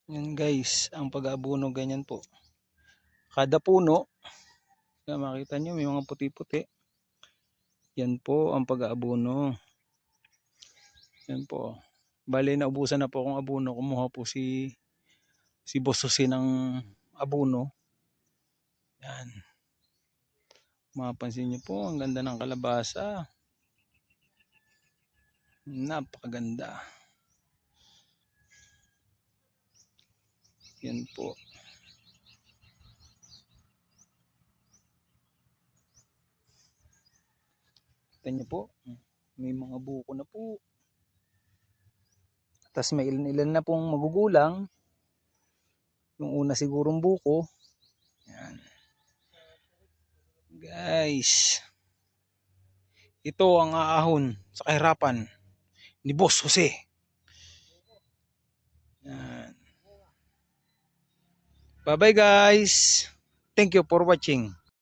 Yan guys, ang pag-aabono ganyan po. Kada puno, makita nyo may mga puti-puti. Yan po ang pag-aabono. Yan po. Bale, naubusan na po akong abono. Kumuha po si Boss Jose ng abono. Yan. Mapansin nyo po, ang ganda ng kalabasa. Napakaganda. Yan po. Kita nyo po, may mga buko na po. Tapos may ilan-ilan na pong magugulang. Yung una sigurong buko. Yan. Guys, ito ang aahon sa kahirapan ni Boss Jose. Yan. Bye bye guys. Thank you for watching.